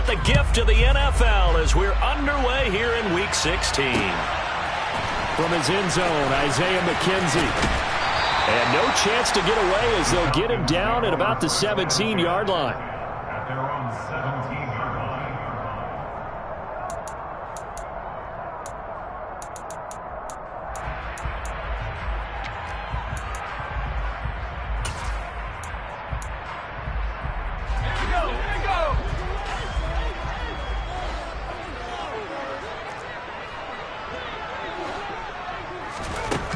the gift of the NFL as we're underway here in Week 16. From his end zone, Isaiah McKenzie. And no chance to get away as they'll get him down at about the 17-yard line. At their own 17-yard line.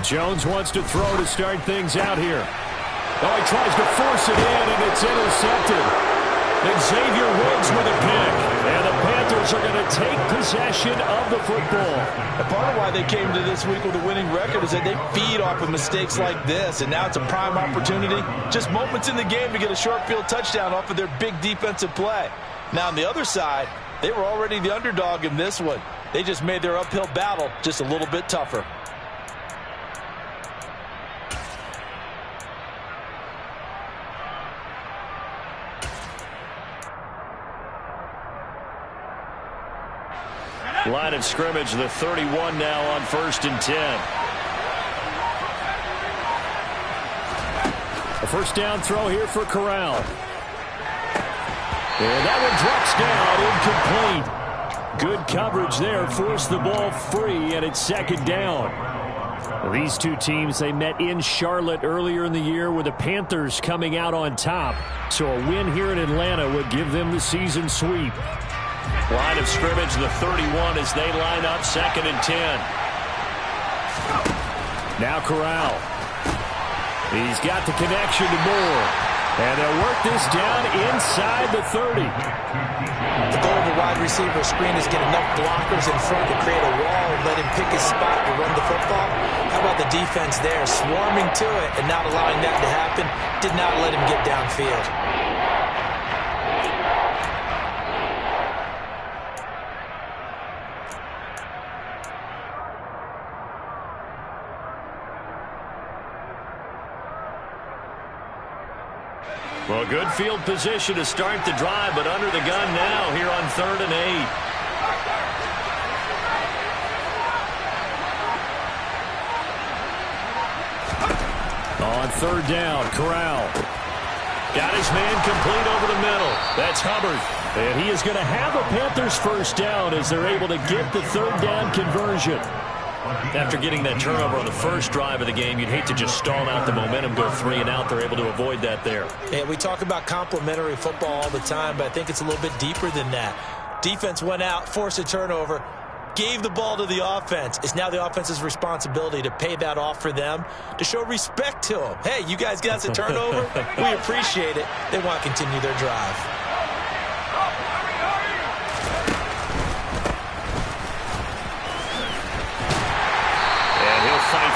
Jones wants to throw to start things out here. Oh, he tries to force it in, and it's intercepted. Xavier Woods with a pick. And the Panthers are going to take possession of the football. And part of why they came to this week with a winning record is that they feed off of mistakes like this. And now it's a prime opportunity. Just moments in the game to get a short field touchdown off of their big defensive play. Now on the other side, they were already the underdog in this one. They just made their uphill battle just a little bit tougher. Line of scrimmage, the 31 now on 1st and 10. A first down throw here for Corral. And that one drops down, incomplete. Good coverage there, forced the ball free, and it's 2nd down. These two teams, they met in Charlotte earlier in the year with the Panthers coming out on top. So a win here in Atlanta would give them the season sweep. Line of scrimmage, the 31 as they line up 2nd and 10. Now Corral. He's got the connection to Moore. And they'll work this down inside the 30. The goal of a wide receiver screen is get enough blockers in front to create a wall and let him pick his spot to run the football. How about the defense there, swarming to it and not allowing that to happen? Did not let him get downfield. Well, good field position to start the drive, but under the gun now here on 3rd and 8. On 3rd down, Corral. Got his man complete over the middle. That's Hubbard. And he is going to have a Panthers first down as they're able to get the 3rd down conversion. After getting that turnover on the first drive of the game, you'd hate to just stall out the momentum, go 3 and out. They're able to avoid that there. And we talk about complementary football all the time, but I think it's a little bit deeper than that. Defense went out, forced a turnover, gave the ball to the offense. It's now the offense's responsibility to pay that off for them, to show respect to them. Hey, you guys got the turnover? We appreciate it. They want to continue their drive.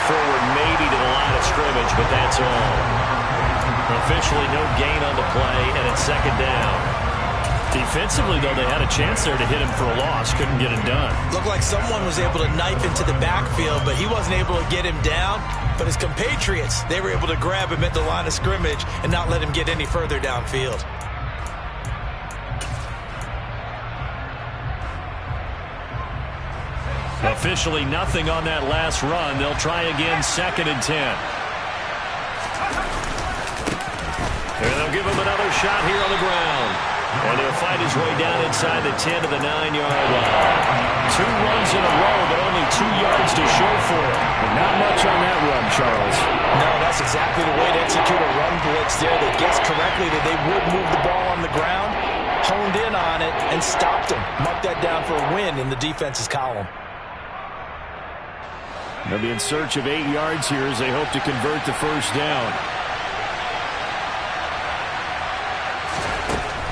Forward maybe to the line of scrimmage, but that's all. Officially no gain on the play, and it's 2nd down. Defensively, though, they had a chance there to hit him for a loss. Couldn't get it done. Looked like someone was able to knife into the backfield, but he wasn't able to get him down. But his compatriots, they were able to grab him at the line of scrimmage and not let him get any further downfield. Officially nothing on that last run. They'll try again 2nd and 10. And they'll give him another shot here on the ground. And he'll fight his way down inside the 10 to the 9-yard line. 2 runs in a row, but only 2 yards to show for it. But not much on that run, Charles. No, that's exactly the way to execute a run blitz there. They guessed correctly that they would move the ball on the ground, honed in on it, and stopped him. Marked that down for a win in the defense's column. They'll be in search of 8 yards here as they hope to convert the first down.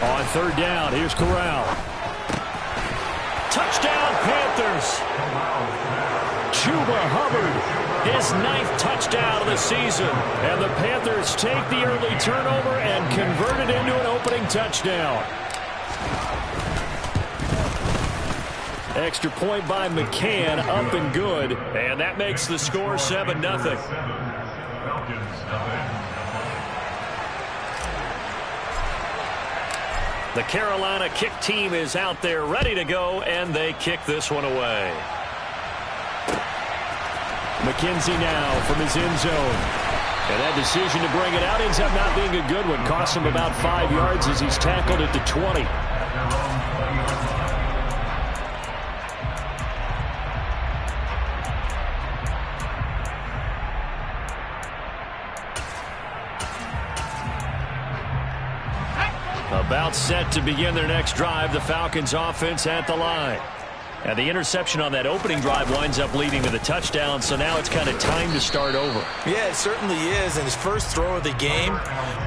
On 3rd down, here's Corral. Touchdown, Panthers! Chuba Hubbard, his 9th touchdown of the season. And the Panthers take the early turnover and convert it into an opening touchdown. Extra point by McCann, up and good. And that makes the score 7-0. The Carolina kick team is out there ready to go, and they kick this one away. McKenzie now from his end zone. And that decision to bring it out ends up not being a good one. Cost him about 5 yards as he's tackled at the 20. About set to begin their next drive, the Falcons offense at the line. And the interception on that opening drive winds up leading to the touchdown, so now it's kind of time to start over. Yeah, it certainly is, and his first throw of the game.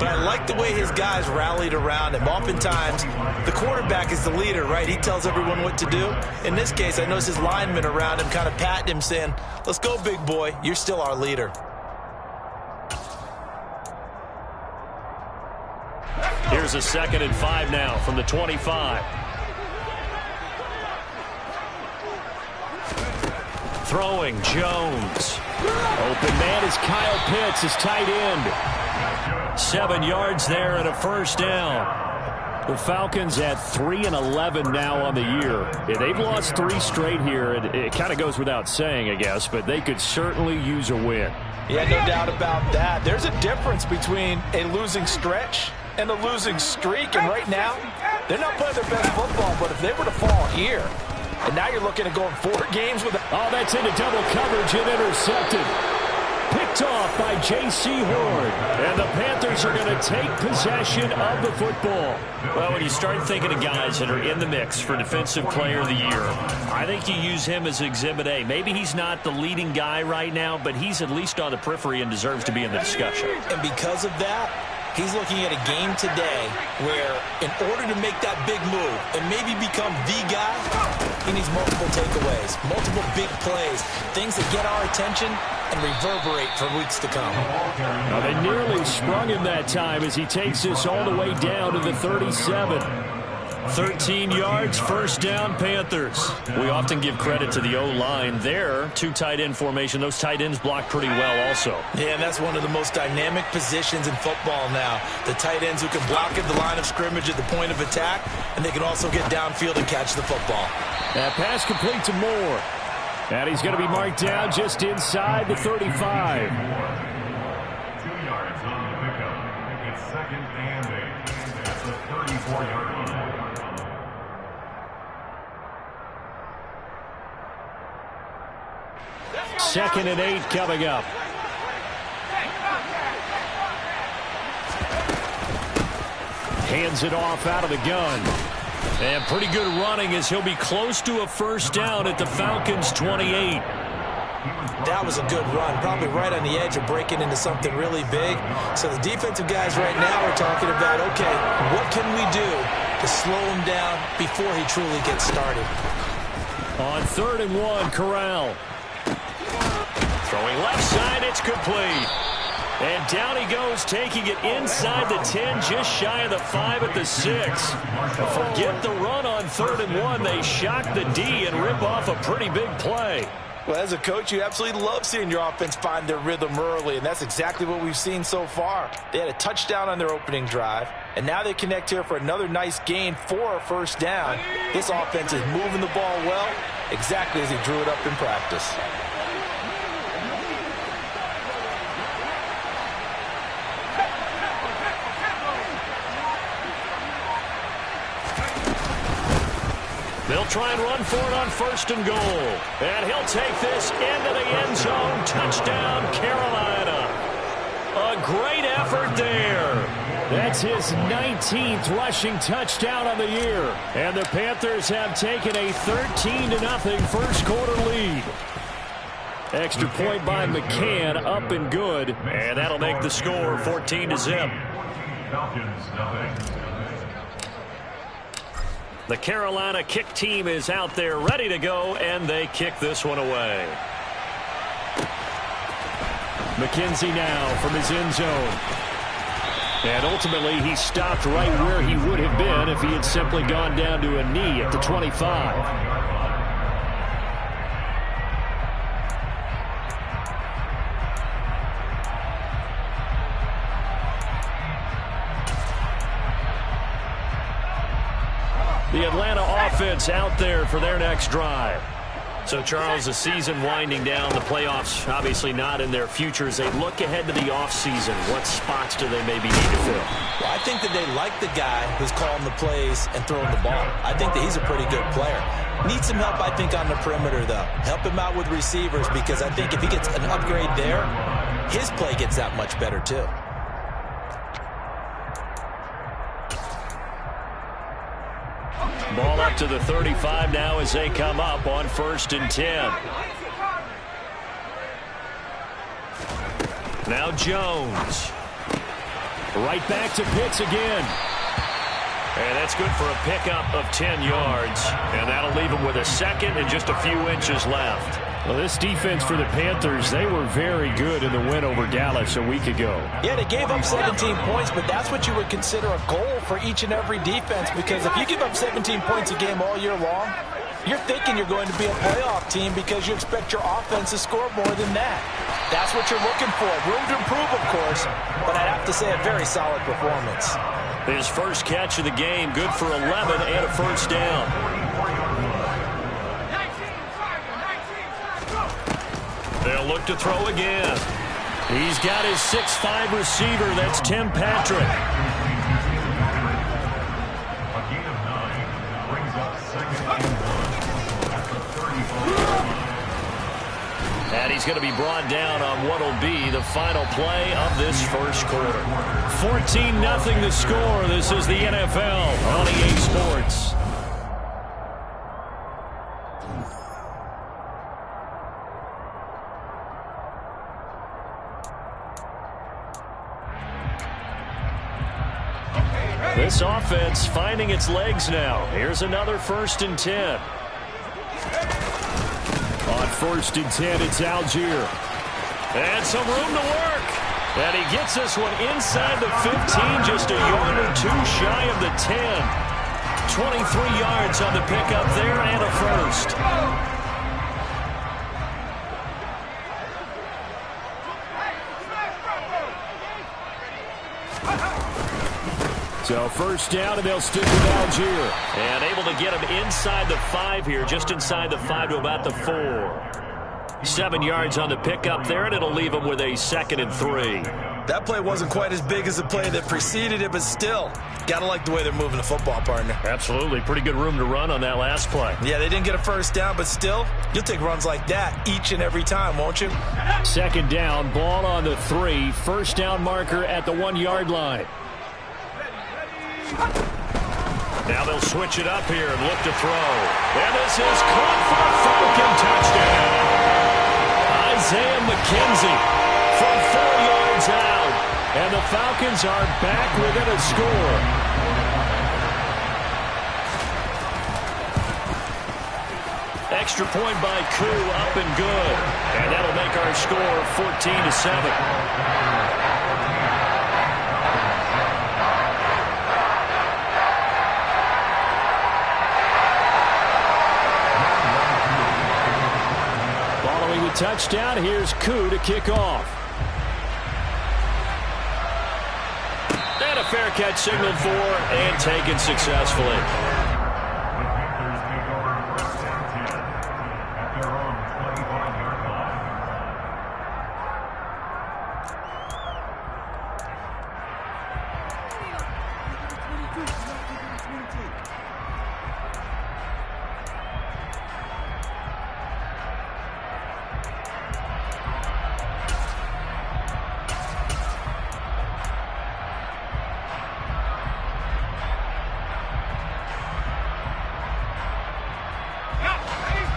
But I like the way his guys rallied around him. Oftentimes, the quarterback is the leader, right? He tells everyone what to do. In this case, I noticed his linemen around him kind of patting him, saying, let's go, big boy. You're still our leader. Here's a 2nd and 5 now from the 25. Throwing, Jones. Open man is Kyle Pitts, his tight end. 7 yards there and a first down. The Falcons at 3-11 now on the year. Yeah, they've lost 3 straight here. It kind of goes without saying, I guess, but they could certainly use a win. Yeah, no doubt about that. There's a difference between a losing stretch and a losing streak, and right now, they're not playing their best football, but if they were to fall here, and now you're looking at going 4 games with Oh, that's into double coverage and intercepted. Picked off by J.C. Horn. And the Panthers are going to take possession of the football. Well, when you start thinking of guys that are in the mix for Defensive Player of the Year, I think you use him as Exhibit A. Maybe he's not the leading guy right now, but he's at least on the periphery and deserves to be in the discussion. And because of that, he's looking at a game today where in order to make that big move and maybe become the guy, he needs multiple takeaways, multiple big plays, things that get our attention and reverberate for weeks to come. Now they nearly sprung him that time as he takes this all the way down to the 37. 13 yards, first down, Panthers. We often give credit to the O-line there. 2 tight end formation. Those tight ends block pretty well also. Yeah, and that's one of the most dynamic positions in football now. The tight ends who can block at the line of scrimmage at the point of attack, and they can also get downfield and catch the football. That pass complete to Moore. And he's going to be marked down just inside the 35. 2 yards on the pickup. It's 2nd and 8. That's a 34-yard line. 2nd and 8 coming up. Hands it off out of the gun. And pretty good running as he'll be close to a first down at the Falcons' 28. That was a good run, probably right on the edge of breaking into something really big. So the defensive guys right now are talking about, okay, what can we do to slow him down before he truly gets started? On 3rd and 1, Corral. Throwing left side, it's complete. And down he goes, taking it inside the 10, just shy of the 5 at the 6. Forget the run on 3rd and 1. They shock the D and rip off a pretty big play. Well, as a coach, you absolutely love seeing your offense find their rhythm early, and that's exactly what we've seen so far. They had a touchdown on their opening drive, and now they connect here for another nice gain for a first down. This offense is moving the ball well, exactly as he drew it up in practice. They'll try and run for it on 1st and goal. And he'll take this into the end zone. Touchdown, Carolina. A great effort there. That's his 19th rushing touchdown on the year. And the Panthers have taken a 13-0 first quarter lead. Extra point by McCann, up and good. And that'll make the score 14-0. Falcons, nothing. The Carolina kick team is out there ready to go, and they kick this one away. McKenzie now from his end zone. And ultimately, he stopped right where he would have been if he had simply gone down to a knee at the 25. The Atlanta offense out there for their next drive. So, Charles, the season winding down, the playoffs obviously not in their future. As they look ahead to the offseason, what spots do they maybe need to fill? Well, I think that they like the guy who's calling the plays and throwing the ball. I think that he's a pretty good player. Needs some help, I think, on the perimeter, though. Help him out with receivers, because I think if he gets an upgrade there, his play gets that much better, too. Ball up to the 35 now as they come up on 1st and 10. Now Jones. Right back to Pitts again. And that's good for a pickup of 10 yards. And that'll leave him with a second and just a few inches left. Well, this defense for the Panthers, they were very good in the win over Dallas a week ago. Yeah, they gave up 17 points, but that's what you would consider a goal for each and every defense, because if you give up 17 points a game all year long, you're thinking you're going to be a playoff team because you expect your offense to score more than that. That's what you're looking for. Room to improve, of course, but I'd have to say a very solid performance. His first catch of the game, good for 11 and a first down. They'll look to throw again. He's got his 6'5" receiver. That's Tim Patrick. A gain of 9 brings up 2nd and 1 at the 34. And he's going to be brought down on what will be the final play of this first quarter. 14-0 the score. This is the NFL on EA Sports. This offense finding its legs now. Here's another 1st and 10. On 1st and 10, it's Algier. And some room to work. And he gets this one inside the 15, just a yard or two shy of the 10. 23 yards on the pickup there and a first. So 1st down, and they'll stick with Algier. And able to get him inside the 5 here, just inside the 5 to about the 4. 7 yards on the pickup there, and it'll leave him with a 2nd and 3. That play wasn't quite as big as the play that preceded it, but still, got to like the way they're moving the football, partner. Absolutely. Pretty good room to run on that last play. Yeah, they didn't get a first down, but still, you'll take runs like that each and every time, won't you? 2nd down, ball on the 3. 1st down marker at the 1-yard line. Now they'll switch it up here and look to throw. And this is caught for a Falcon touchdown. Isaiah McKenzie from 4 yards out. And the Falcons are back within a score. Extra point by Koo, up and good. And that'll make our score 14-7. Touchdown. Here's Koo to kick off. And a fair catch signaled for and taken successfully. The Panthers take over 1st and 10 at their own 25-yard line.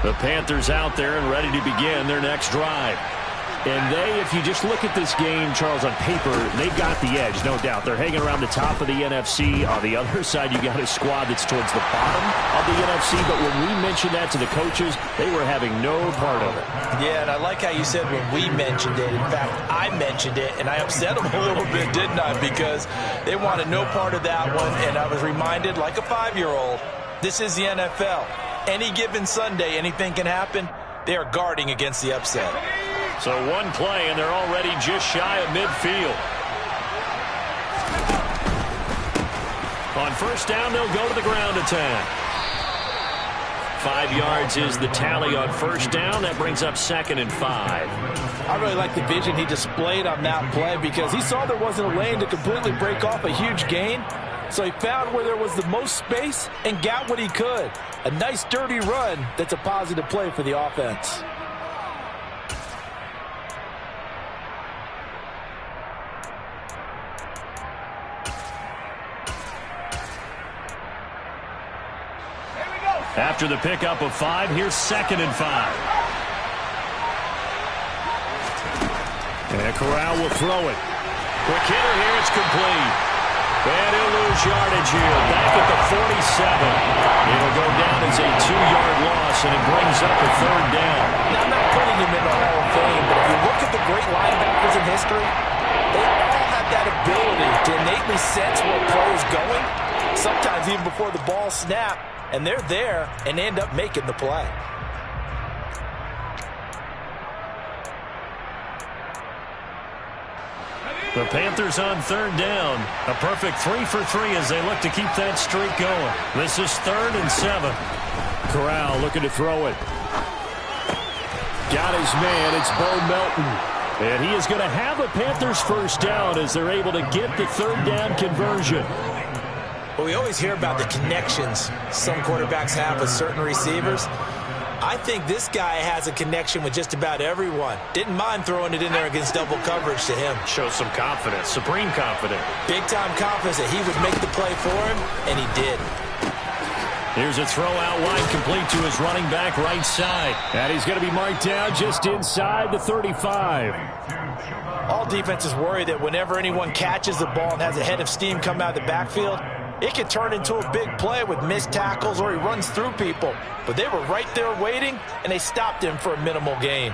The Panthers out there and ready to begin their next drive. And they, if you just look at this game, Charles, on paper, they've got the edge, no doubt. They're hanging around the top of the NFC. On the other side, you got a squad that's towards the bottom of the NFC. But when we mentioned that to the coaches, they were having no part of it. Yeah, and I like how you said when we mentioned it. In fact, I mentioned it, and I upset them a little bit, didn't I? Because they wanted no part of that one, and I was reminded, like a 5-year-old, this is the NFL. Any given Sunday, anything can happen. They are guarding against the upset. So one play, and they're already just shy of midfield. On first down, they'll go to the ground attack. 5 yards is the tally on first down. That brings up 2nd and 5. I really like the vision he displayed on that play because he saw there wasn't a lane to completely break off a huge gain. So he found where there was the most space and got what he could. A nice, dirty run that's a positive play for the offense. After the pickup of 5, here's 2nd and 5. And Corral will throw it. Quick hitter here, it's complete. And he'll lose yardage here, back at the 47. It'll go down as a 2-yard loss, and it brings up a 3rd down. Now, I'm not putting him in the Hall of Fame, but if you look at the great linebackers in history, they all have that ability to innately sense where a play is going, sometimes even before the ball snaps. And they're there and end up making the play. The Panthers on 3rd down. A perfect 3 for 3 as they look to keep that streak going. This is 3rd and 7. Corral looking to throw it. Got his man. It's Bo Melton. And he is going to have a Panthers first down as they're able to get the 3rd down conversion. Well, we always hear about the connections some quarterbacks have with certain receivers. I think this guy has a connection with just about everyone. Didn't mind throwing it in there against double coverage to him. Shows some confidence, supreme confidence. Big-time confidence that he would make the play for him, and he did. Here's a throw out wide, complete to his running back right side. And he's going to be marked down just inside the 35. All defenses worry that whenever anyone catches the ball and has a head of steam come out of the backfield, it can turn into a big play with missed tackles or he runs through people. But they were right there waiting, and they stopped him for a minimal gain.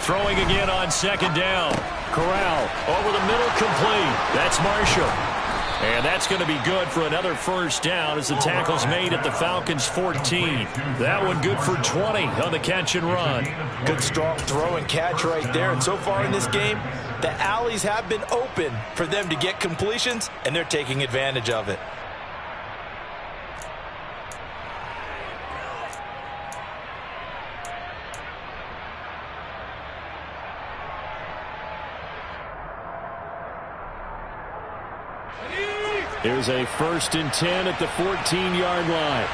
Throwing again on 2nd down. Corral over the middle, complete. That's Marshall. And that's going to be good for another first down as the tackle's made at the Falcons' 14. That one good for 20 on the catch and run. Good strong throw and catch right there. And so far in this game, the alleys have been open for them to get completions, and they're taking advantage of it. Here's a 1st and 10 at the 14-yard line.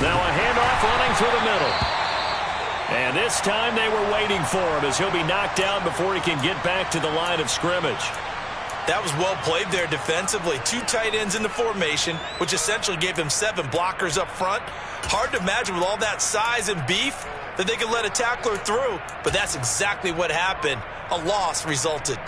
Now a handoff running through the middle. And this time they were waiting for him as he'll be knocked down before he can get back to the line of scrimmage. That was well played there defensively. 2 tight ends in the formation, which essentially gave him 7 blockers up front. Hard to imagine with all that size and beef that they could let a tackler through, but that's exactly what happened. A loss resulted.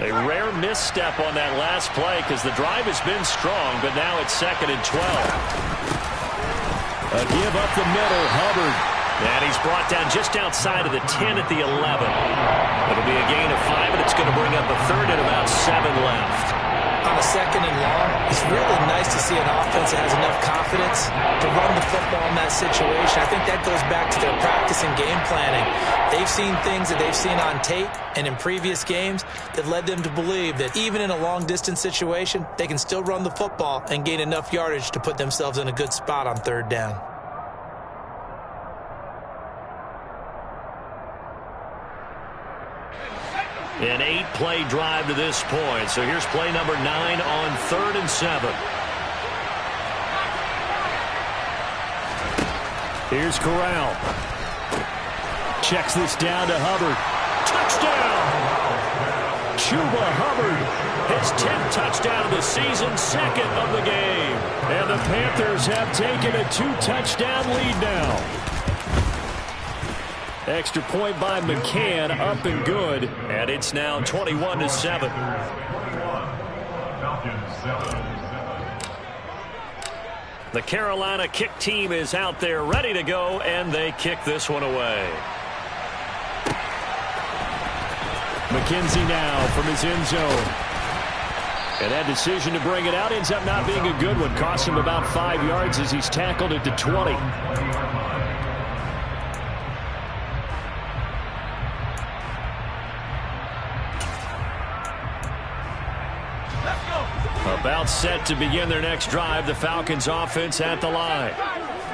A rare misstep on that last play because the drive has been strong, but now it's 2nd and 12. A give up the middle, Hubbard. And he's brought down just outside of the 10 at the 11. It'll be a gain of 5, and it's going to bring up a 3rd and about 7 left. On a 2nd and long, it's really nice to see an offense that has enough confidence to run the football in that situation. I think that goes back to their practice and game planning. They've seen things that they've seen on tape and in previous games that led them to believe that even in a long-distance situation, they can still run the football and gain enough yardage to put themselves in a good spot on 3rd down. An 8-play drive to this point. So here's play number 9 on 3rd and 7. Here's Corral. Checks this down to Hubbard. Touchdown! Chuba Hubbard, his 10th touchdown of the season, 2nd of the game. And the Panthers have taken a 2-touchdown lead now. Extra point by McCann, up and good. And it's now 21-7. Falcons 7. The Carolina kick team is out there ready to go, and they kick this one away. McKenzie now from his end zone. And that decision to bring it out ends up not being a good one. Costs him about 5 yards as he's tackled at the 20. About set to begin their next drive. The Falcons offense at the line.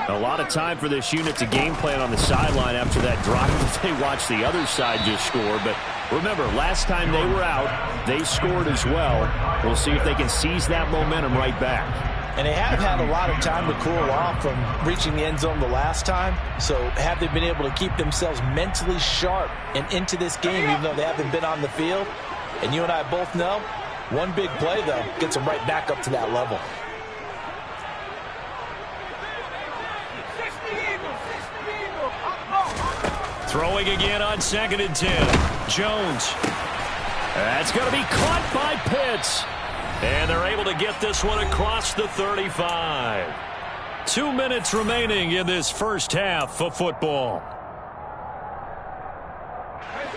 A lot of time for this unit to game plan on the sideline after that drive that they watched the other side just score. But remember, last time they were out, they scored as well. We'll see if they can seize that momentum right back. And they have had a lot of time to cool off from reaching the end zone the last time. So have they been able to keep themselves mentally sharp and into this game even though they haven't been on the field? And you and I both know, one big play, though, gets them right back up to that level. Throwing again on 2nd and 10. Jones. That's going to be caught by Pitts. And they're able to get this one across the 35. 2 minutes remaining in this first half of football.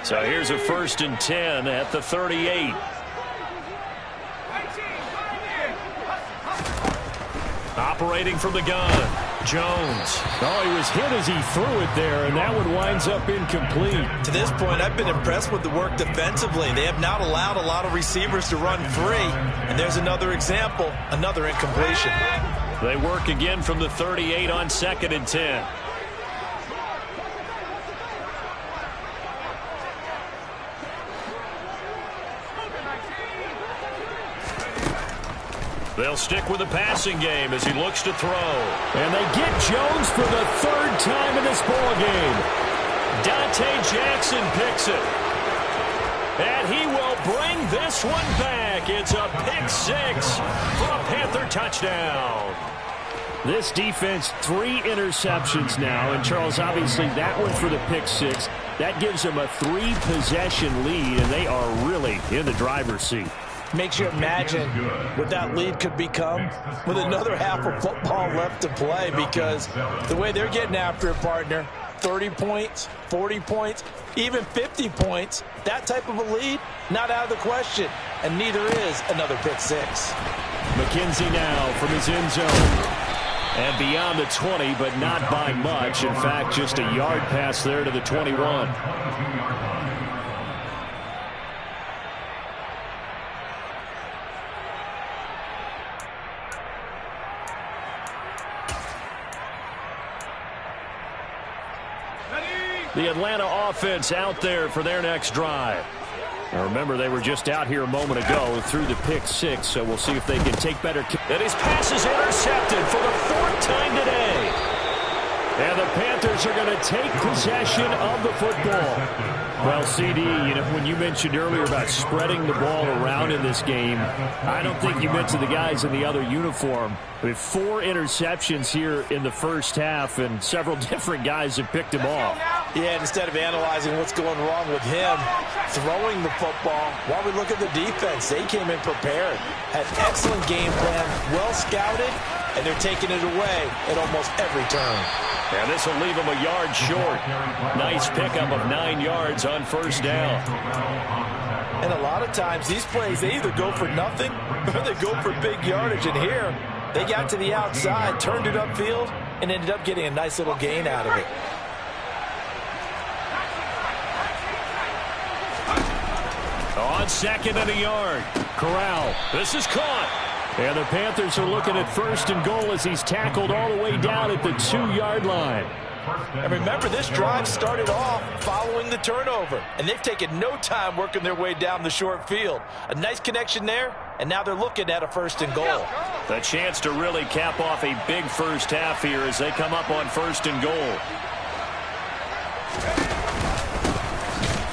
So here's a 1st and 10 at the 38. Operating from the gun. Jones. Oh, he was hit as he threw it there, and that one winds up incomplete. To this point, I've been impressed with the work defensively. They have not allowed a lot of receivers to run free. And there's another example, another incompletion. They work again from the 38 on 2nd and 10. They'll stick with the passing game as he looks to throw. And they get Jones for the 3rd time in this ball game. Dante Jackson picks it. And he will bring this one back. It's a pick 6 for a Panther touchdown. This defense, 3 interceptions now. And, Charles, obviously that one for the pick 6. That gives them a 3-possession lead, and they are really in the driver's seat. Makes you imagine what that lead could become with another half of football left to play, because the way they're getting after it, partner, 30 points, 40 points, even 50 points, that type of a lead, not out of the question, and neither is another pick 6. McKenzie now from his end zone. And beyond the 20, but not by much. In fact, just a yard pass there to the 21. The Atlanta offense out there for their next drive. Now remember, they were just out here a moment ago through the pick 6, so we'll see if they can take better care. And his pass is intercepted for the 4th time today. And the Panthers are going to take possession of the football. Well, CD, you know, when you mentioned earlier about spreading the ball around in this game, I don't think you mentioned the guys in the other uniform. With 4 interceptions here in the first half, and several different guys have picked him off. Yeah, instead of analyzing what's going wrong with him throwing the football, while we look at the defense, they came in prepared, had excellent game plan, well scouted, and they're taking it away at almost every turn. And this will leave him a yard short. Nice pickup of 9 yards on 1st down. And a lot of times these plays, they either go for nothing or they go for big yardage. And here, they got to the outside, turned it upfield, and ended up getting a nice little gain out of it. On 2nd and a yard. Corral. This is caught. And the Panthers are looking at 1st and goal as he's tackled all the way down at the 2-yard line. And remember, this drive started off following the turnover, and they've taken no time working their way down the short field. A nice connection there, and now they're looking at a 1st and goal. The chance to really cap off a big first half here as they come up on 1st and goal.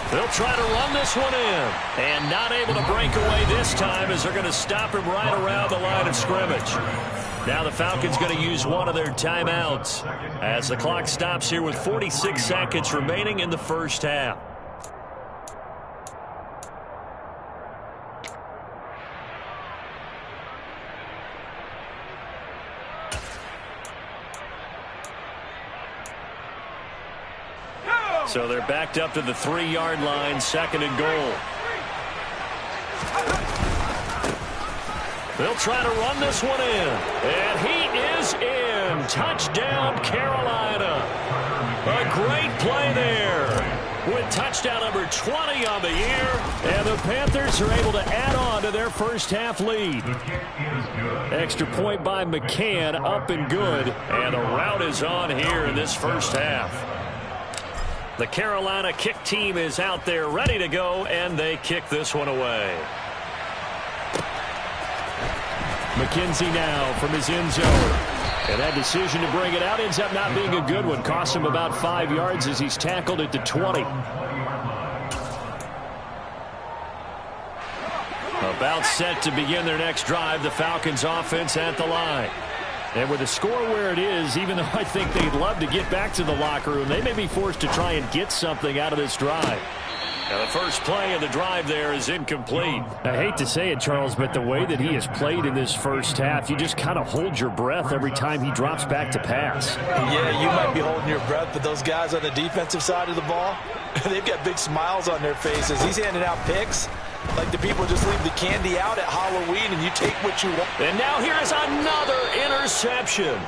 They'll try to run this one in. And not able to break away this time as they're going to stop him right around the line of scrimmage. Now the Falcons going to use one of their timeouts as the clock stops here with 46 seconds remaining in the first half. So they're backed up to the 3-yard line, 2nd and goal. They'll try to run this one in. And he is in. Touchdown, Carolina. A great play there. With touchdown number 20 on the year. And the Panthers are able to add on to their first half lead. Extra point by McCann, up and good. And the route is on here in this first half. The Carolina kick team is out there ready to go, and they kick this one away. McKenzie now from his end zone. And that decision to bring it out ends up not being a good one. Costs him about 5 yards as he's tackled at the 20. About set to begin their next drive, the Falcons offense at the line. And with the score where it is, even though I think they'd love to get back to the locker room, they may be forced to try and get something out of this drive. Now the first play of the drive there is incomplete. I hate to say it, Charles, but the way that he has played in this first half, you just kind of hold your breath every time he drops back to pass. Yeah, you might be holding your breath, but those guys on the defensive side of the ball, they've got big smiles on their faces. He's handing out picks like the people just leave the candy out at Halloween and you take what you want. And now here is another interception.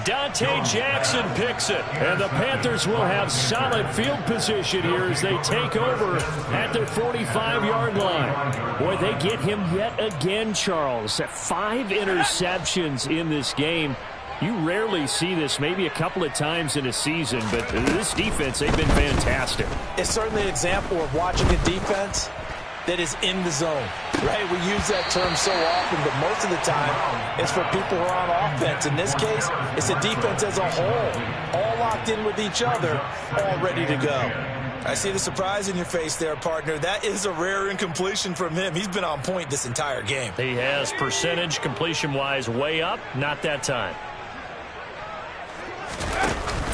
Dante Jackson picks it, and the Panthers will have solid field position here as they take over at their 45-yard line. Boy, they get him yet again, Charles. 5 interceptions in this game. You rarely see this, maybe a couple of times in a season, but this defense, they've been fantastic. It's certainly an example of watching a defense that is in the zone, right? We use that term so often, but most of the time it's for people who are on offense. In this case, it's the defense as a whole, all locked in with each other, all ready to go. I see the surprise in your face there, partner. That is a rare incompletion from him. He's been on point this entire game. He has percentage completion-wise way up, not that time.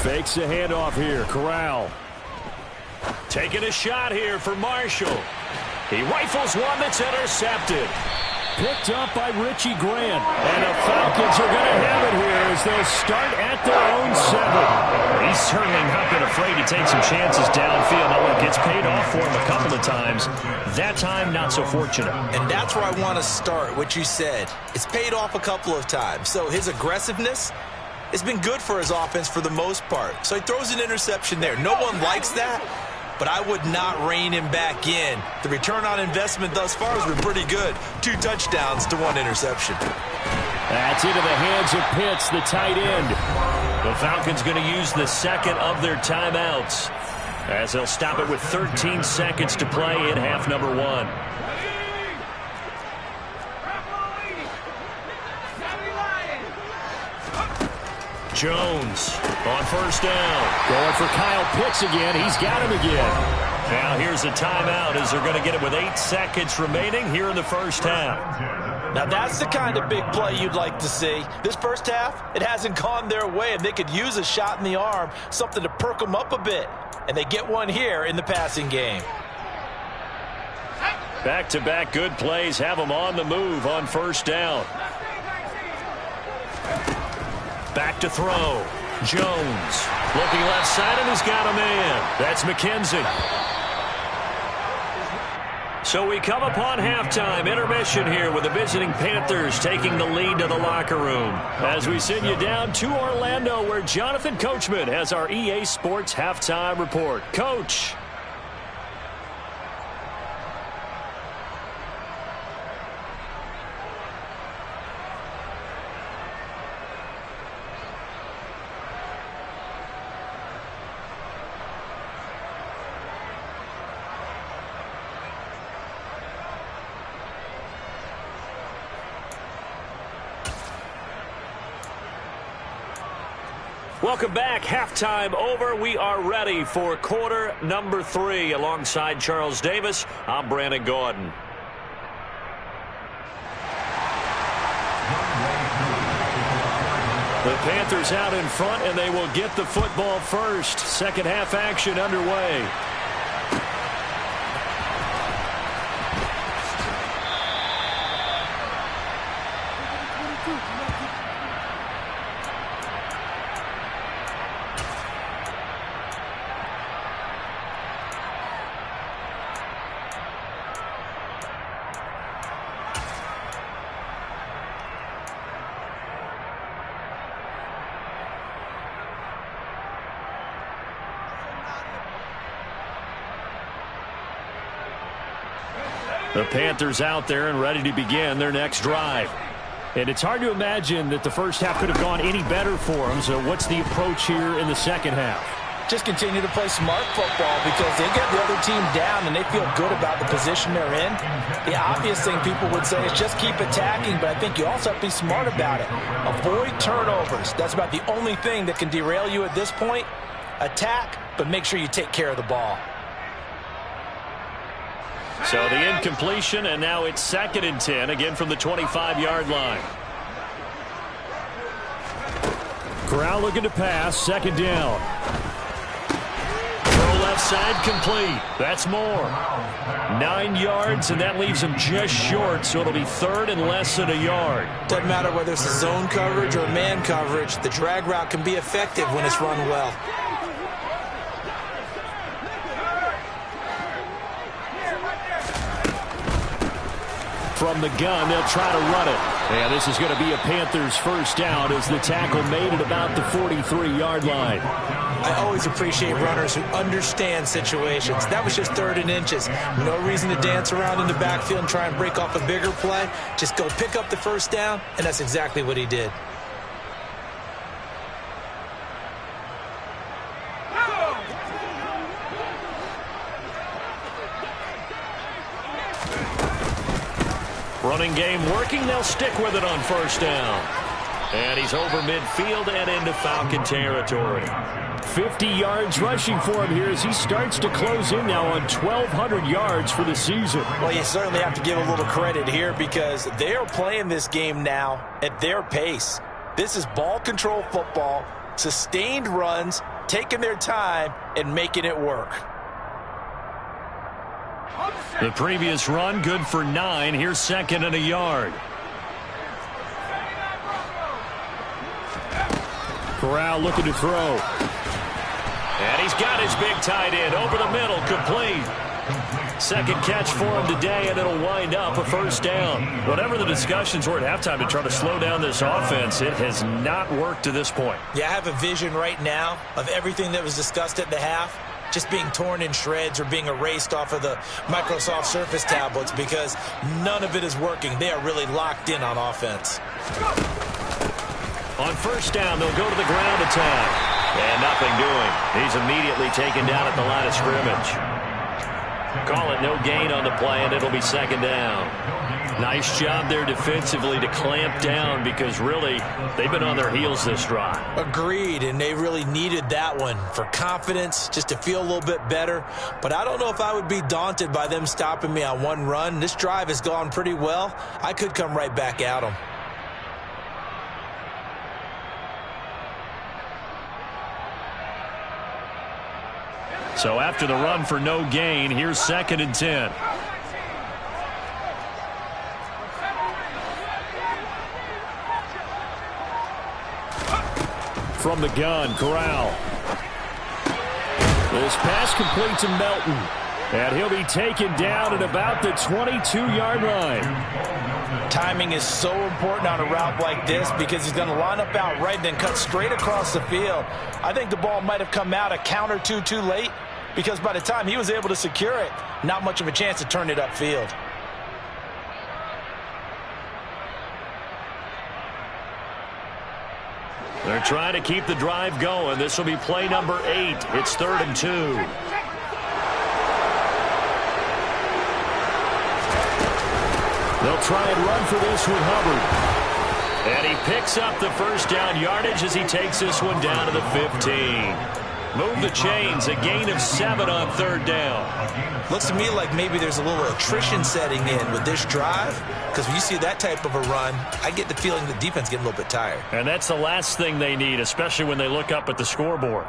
Fakes the handoff here, Corral. Taking a shot here for Marshall. He rifles one that's intercepted. Picked up by Richie Grant. And the Falcons are going to have it here as they'll start at their own 7. He's certainly not been afraid to take some chances downfield. Now it gets paid off for him a couple of times. That time, not so fortunate. And that's where I want to start, what you said. It's paid off a couple of times. So his aggressiveness has been good for his offense for the most part. So he throws an interception there. No one likes that. But I would not rein him back in. The return on investment thus far has been pretty good. 2 touchdowns to 1 interception. That's into the hands of Pitts, the tight end. The Falcons going to use the second of their timeouts as they'll stop it with 13 seconds to play in half number 1. Jones on first down. Going for Kyle Pitts again. He's got him again. Now here's a timeout as they're going to get it with 8 seconds remaining here in the first half. Now that's the kind of big play you'd like to see. This first half, it hasn't gone their way, and they could use a shot in the arm, something to perk them up a bit. And they get one here in the passing game. Back-to-back good plays have them on the move on first down. Back to throw. Jones looking left side, and he's got a man. That's McKenzie. So we come upon halftime intermission here with the visiting Panthers taking the lead to the locker room. As we send you down to Orlando, where Jonathan Coachman has our EA Sports halftime report. Coach. Welcome back. Halftime over. We are ready for quarter number 3. Alongside Charles Davis, I'm Brandon Gordon. The Panthers out in front, and they will get the football first. Second half action underway. The Panthers out there and ready to begin their next drive. And it's hard to imagine that the first half could have gone any better for them. So what's the approach here in the second half? Just continue to play smart football because they get the other team down and they feel good about the position they're in. The obvious thing people would say is just keep attacking, but I think you also have to be smart about it. Avoid turnovers. That's about the only thing that can derail you at this point. Attack, but make sure you take care of the ball. So the incompletion, and now it's 2nd and 10, again from the 25-yard line. Corral looking to pass, 2nd down. Throw left side, complete. That's more. 9 yards, and that leaves him just short, so it'll be 3rd and less than a yard. Doesn't matter whether it's a zone coverage or man coverage, the drag route can be effective when it's run well. From the gun, they'll try to run it. And this is going to be a Panthers first down as the tackle made it about the 43-yard line. I always appreciate runners who understand situations. That was just 3rd and inches. No reason to dance around in the backfield and try and break off a bigger play. Just go pick up the first down, and that's exactly what he did. Running game working. They'll stick with it on first down. And he's over midfield and into Falcon territory. 50 yards rushing for him here as he starts to close in now on 1,200 yards for the season. Well, you certainly have to give a little credit here because they are playing this game now at their pace. This is ball control football, sustained runs, taking their time, and making it work. The previous run, good for 9. Here's 2nd and a yard. Corral looking to throw. And he's got his big tight end over the middle, complete. 2nd catch for him today, and it'll wind up a first down. Whatever the discussions were at halftime to try to slow down this offense, it has not worked to this point. Yeah, I have a vision right now of everything that was discussed at the half just being torn in shreds or being erased off of the Microsoft Surface tablets because none of it is working. They are really locked in on offense. On first down, they'll go to the ground attack. And nothing doing. He's immediately taken down at the line of scrimmage. Call it no gain on the play, and it'll be 2nd down. Nice job there defensively to clamp down because really they've been on their heels this drive. Agreed, and they really needed that one for confidence, just to feel a little bit better. But I don't know if I would be daunted by them stopping me on one run. This drive has gone pretty well. I could come right back at them. So after the run for no gain, here's 2nd and 10. From the gun, Corral. This pass complete to Melton. And he'll be taken down at about the 22-yard line. Timing is so important on a route like this because he's going to line up out right and then cut straight across the field. I think the ball might have come out a count or two too late because by the time he was able to secure it, not much of a chance to turn it upfield. They're trying to keep the drive going. This will be play number 8. It's 3rd and 2. They'll try and run for this with Hubbard. And he picks up the first down yardage as he takes this one down to the 15. Move the chains, a gain of 7 on 3rd down. Looks to me like maybe there's a little attrition setting in with this drive because when you see that type of a run, I get the feeling the defense getting a little bit tired. And that's the last thing they need, especially when they look up at the scoreboard.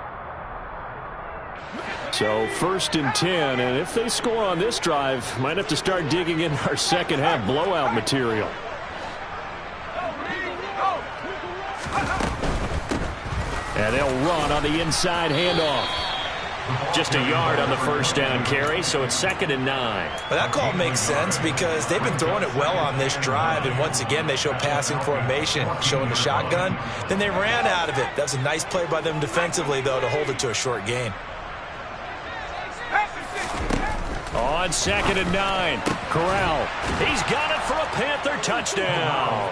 So 1st and 10, and if they score on this drive, might have to start digging in our second half blowout material. And they'll run on the inside handoff. Just a yard on the first down carry, so it's 2nd and 9. Well, that call makes sense because they've been throwing it well on this drive, and once again they show passing formation, showing the shotgun. Then they ran out of it. That was a nice play by them defensively, though, to hold it to a short gain. On On 2nd and 9. Corral. He's got it for a Panther touchdown.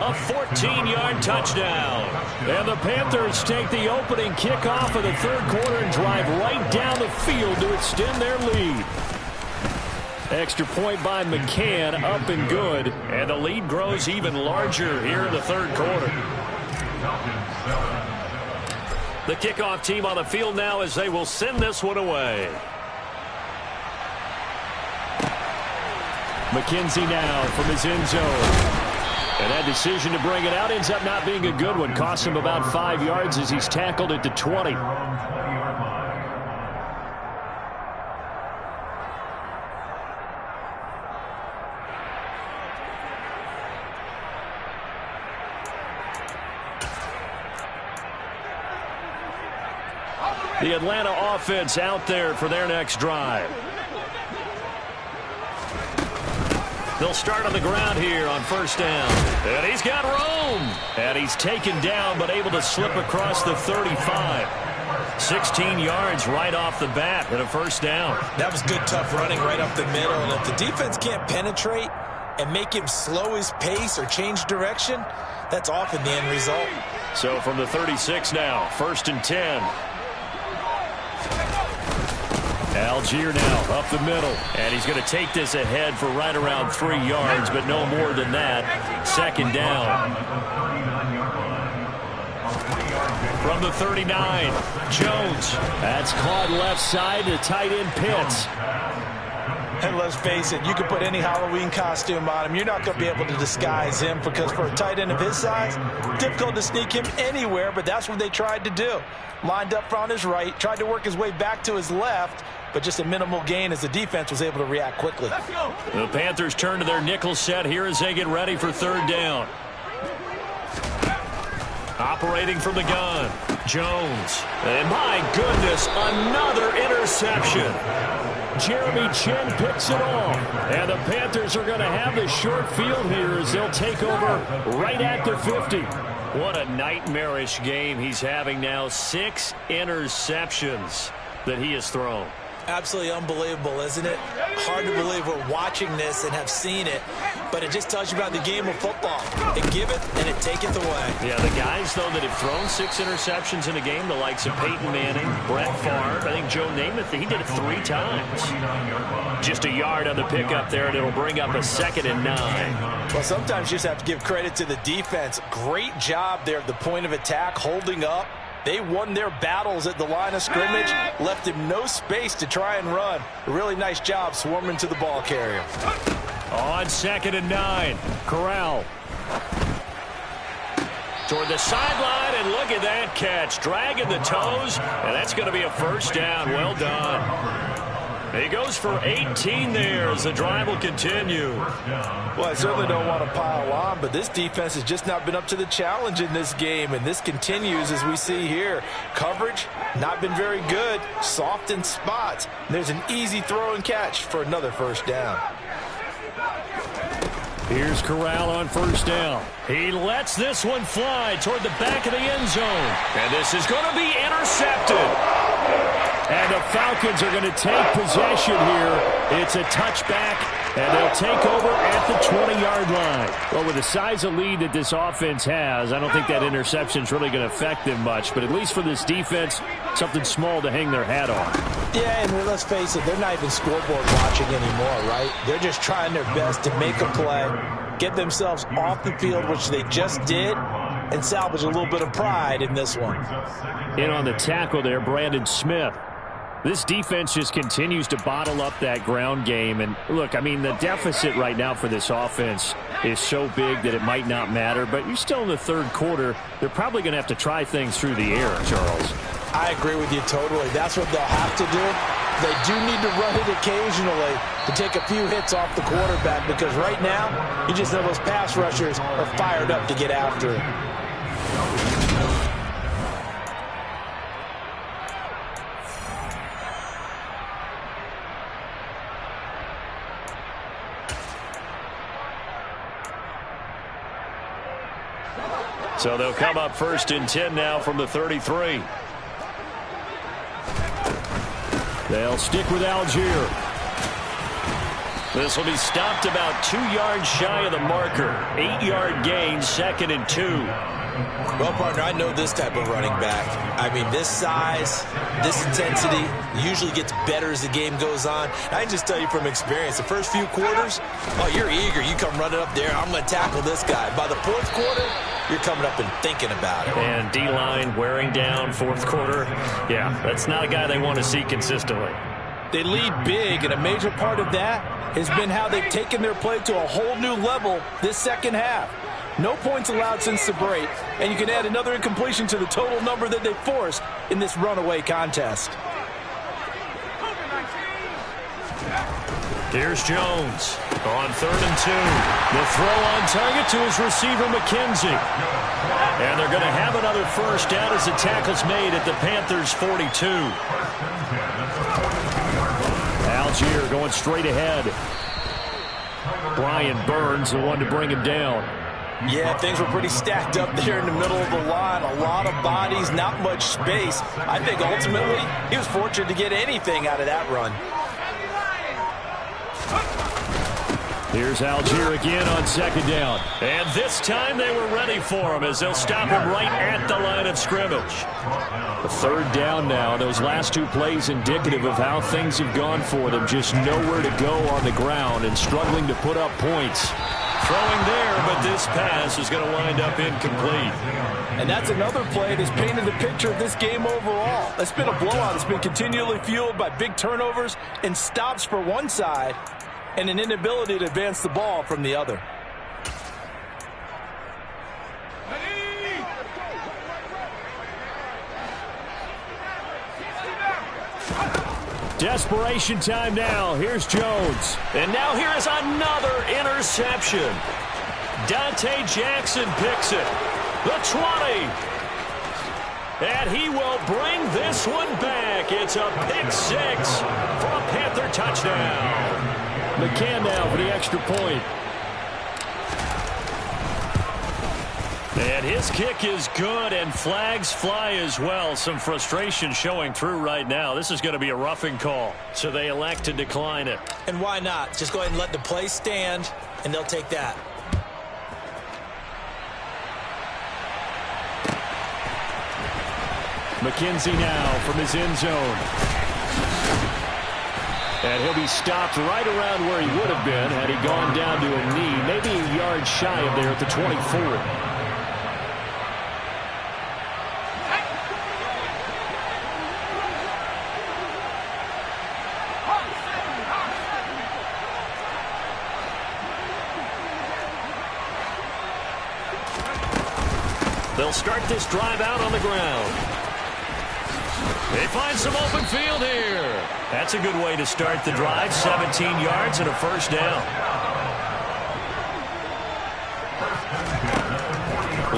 A 14-yard touchdown. And the Panthers take the opening kickoff of the third quarter and drive right down the field to extend their lead. Extra point by McCann, up and good. And the lead grows even larger here in the third quarter. The kickoff team on the field now as they will send this one away. McKenzie now from his end zone. And that decision to bring it out ends up not being a good one. Costs him about 5 yards as he's tackled at the 20. The Atlanta offense out there for their next drive. They'll start on the ground here on first down. And he's got room. And he's taken down but able to slip across the 35. 16 yards right off the bat and a first down. That was good, tough running right up the middle. And if the defense can't penetrate and make him slow his pace or change direction, that's often the end result. So from the 36 now, 1st and 10. Algier now up the middle, and he's going to take this ahead for right around 3 yards, but no more than that. 2nd down. From the 39, Jones. That's caught left side to tight end Pitts. And let's face it, you can put any Halloween costume on him. You're not going to be able to disguise him because for a tight end of his size, difficult to sneak him anywhere, but that's what they tried to do. Lined up on his right, tried to work his way back to his left, but just a minimal gain as the defense was able to react quickly. The Panthers turn to their nickel set here as they get ready for 3rd down. Operating from the gun, Jones. And my goodness, another interception. Jeremy Chin picks it off. And the Panthers are going to have the short field here as they'll take over right at the 50. What a nightmarish game he's having now. 6 interceptions that he has thrown. Absolutely unbelievable, isn't it? Hard to believe we're watching this and have seen it, but it just tells you about the game of football. It giveth and it taketh away. Yeah, the guys, though, that have thrown 6 interceptions in a game, the likes of Peyton Manning, Brett Favre, I think Joe Namath, he did it 3 times. Just a yard on the pickup there, and it'll bring up a 2nd and 9. Well, sometimes you just have to give credit to the defense. Great job there at the point of attack, holding up. They won their battles at the line of scrimmage, left him no space to try and run. A really nice job swarming to the ball carrier. On 2nd and 9, Corral. Toward the sideline, and look at that catch. Dragging the toes, and that's going to be a first down. Well done. He goes for 18 there as the drive will continue. Well, I certainly don't want to pile on, but this defense has just not been up to the challenge in this game, and this continues as we see here. Coverage, not been very good, soft in spots. There's an easy throw and catch for another first down. Here's Corral on first down. He lets this one fly toward the back of the end zone. And this is going to be intercepted. And the Falcons are going to take possession here. It's a touchback, and they'll take over at the 20-yard line. Well, with the size of lead that this offense has, I don't think that interception's really going to affect them much. But at least for this defense, something small to hang their hat on. Yeah, and let's face it, they're not even scoreboard watching anymore, right? They're just trying their best to make a play, get themselves off the field, which they just did, and salvage a little bit of pride in this one. In on the tackle there, Brandon Smith. This defense just continues to bottle up that ground game. And, look, I mean, the deficit right now for this offense is so big that it might not matter. But you're still in the third quarter. They're probably going to have to try things through the air, Charles. I agree with you totally. That's what they'll have to do. They do need to run it occasionally to take a few hits off the quarterback because right now, you just know those pass rushers are fired up to get after it. So they'll come up 1st and 10 now from the 33. They'll stick with Algier. This will be stopped about 2 yards shy of the marker. 8-yard gain, 2nd and 2. Well, partner, I know this type of running back. I mean, this size, this intensity usually gets better as the game goes on. I can just tell you from experience, the first few quarters, oh, you're eager. You come running up there, I'm going to tackle this guy. By the 4th quarter, you're coming up and thinking about it. And D-line wearing down 4th quarter. Yeah, that's not a guy they want to see consistently. They lead big, and a major part of that has been how they've taken their play to a whole new level this second half. No points allowed since the break, and you can add another incompletion to the total number that they forced in this runaway contest. Here's Jones on 3rd and 2. The throw on target to his receiver, McKenzie. And they're going to have another first down as the tackle's made at the Panthers' 42. Algier going straight ahead. Brian Burns, the one to bring him down. Yeah, things were pretty stacked up there in the middle of the line. A lot of bodies, not much space. I think ultimately he was fortunate to get anything out of that run. Here's Algier again on 2nd down. And this time they were ready for him as they'll stop him right at the line of scrimmage. The 3rd down now. Those last 2 plays indicative of how things have gone for them. Just nowhere to go on the ground and struggling to put up points. Throwing there, but this pass is going to wind up incomplete. And that's another play that's painted the picture of this game overall. It's been a blowout. It's been continually fueled by big turnovers and stops for one side and an inability to advance the ball from the other. Desperation time now. Here's Jones. And now here is another interception. Dante Jackson picks it. The 20. And he will bring this one back. It's a pick 6 for a Panther touchdown. McCann now for the extra point. And his kick is good, and flags fly as well. Some frustration showing through right now. This is going to be a roughing call, so they elect to decline it. And why not? Just go ahead and let the play stand, and they'll take that. McKenzie now from his end zone. And he'll be stopped right around where he would have been had he gone down to a knee, maybe a yard shy of there at the 24. They'll start this drive out on the ground. They find some open field here. That's a good way to start the drive. 17 yards and a first down.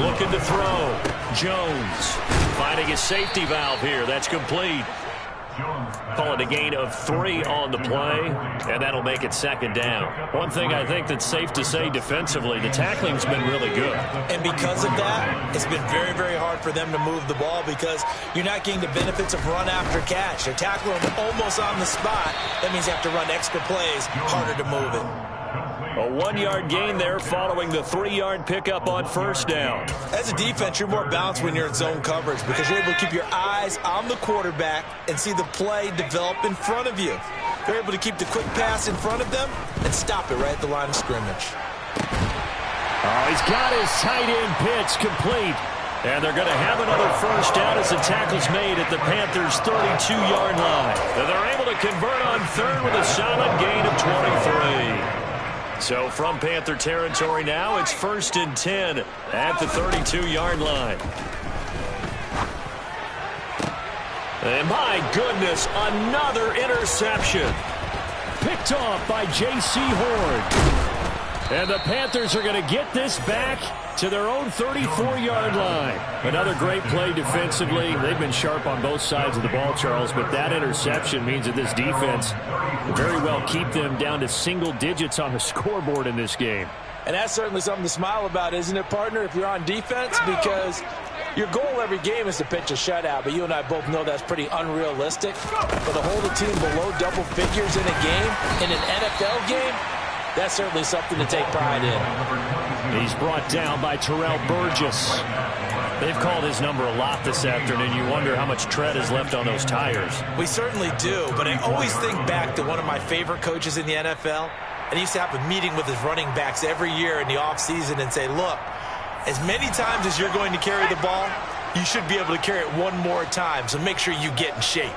Looking to throw. Jones finding a safety valve here. That's complete. Call it a gain of 3 on the play, and that'll make it 2nd down. One thing I think that's safe to say defensively, the tackling's been really good. And because of that, it's been very, very hard for them to move the ball because you're not getting the benefits of run after catch. They're tackling them almost on the spot. That means you have to run extra plays, harder to move it. A 1-yard gain there following the 3-yard pickup on first down. As a defense, you're more balanced when you're in zone coverage because you're able to keep your eyes on the quarterback and see the play develop in front of you. They're able to keep the quick pass in front of them and stop it right at the line of scrimmage. Oh, he's got his tight end pitch complete. And they're going to have another first down as the tackle's made at the Panthers' 32-yard line. And they're able to convert on 3rd with a solid gain of 23. So from Panther territory now, it's 1st and 10 at the 32-yard line. And my goodness, another interception. Picked off by J.C. Horn. And the Panthers are going to get this back to their own 34-yard line. Another great play defensively. They've been sharp on both sides of the ball, Charles, but that interception means that this defense will very well keep them down to single digits on the scoreboard in this game. And that's certainly something to smile about, isn't it, partner, if you're on defense? Because Your goal every game is to pitch a shutout, but you and I both know that's pretty unrealistic. But to hold a team below double figures in a game, in an NFL game, that's certainly something to take pride in. He's brought down by Terrell Burgess. They've called his number a lot this afternoon. You wonder how much tread is left on those tires. We certainly do, but I always think back to one of my favorite coaches in the NFL, and he used to have a meeting with his running backs every year in the offseason and say, look, as many times as you're going to carry the ball, you should be able to carry it one more time, so make sure you get in shape.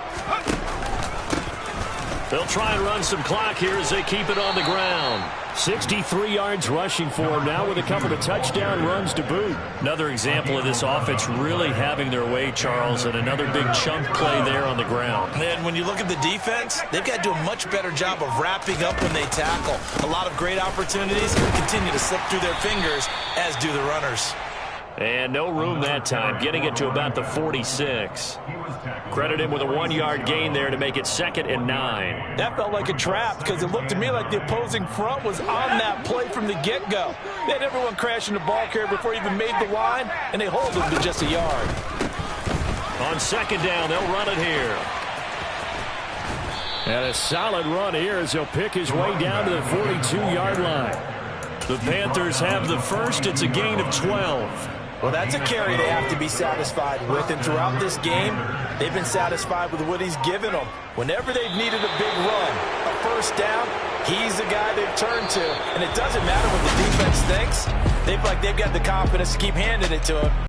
They'll try and run some clock here as they keep it on the ground. 63 yards rushing for him now with a couple of touchdown runs to boot. Another example of this offense really having their way, Charles, and another big chunk play there on the ground. And when you look at the defense, they've got to do a much better job of wrapping up when they tackle. A lot of great opportunities continue to slip through their fingers, as do the runners. And no room that time, getting it to about the 46. Credit him with a 1-yard gain there to make it 2nd and 9. That felt like a trap because it looked to me like the opposing front was on that play from the get-go. They had everyone crashing the ball carrier before he even made the line, and they hold him to just a yard. On 2nd down, they'll run it here. And a solid run here as he'll pick his way down to the 42-yard line. The Panthers have the first. It's a gain of 12. Well, that's a carry they have to be satisfied with, and throughout this game, they've been satisfied with what he's given them. Whenever they've needed a big run, a first down, he's the guy they've turned to. And it doesn't matter what the defense thinks. They feel like they've got the confidence to keep handing it to him.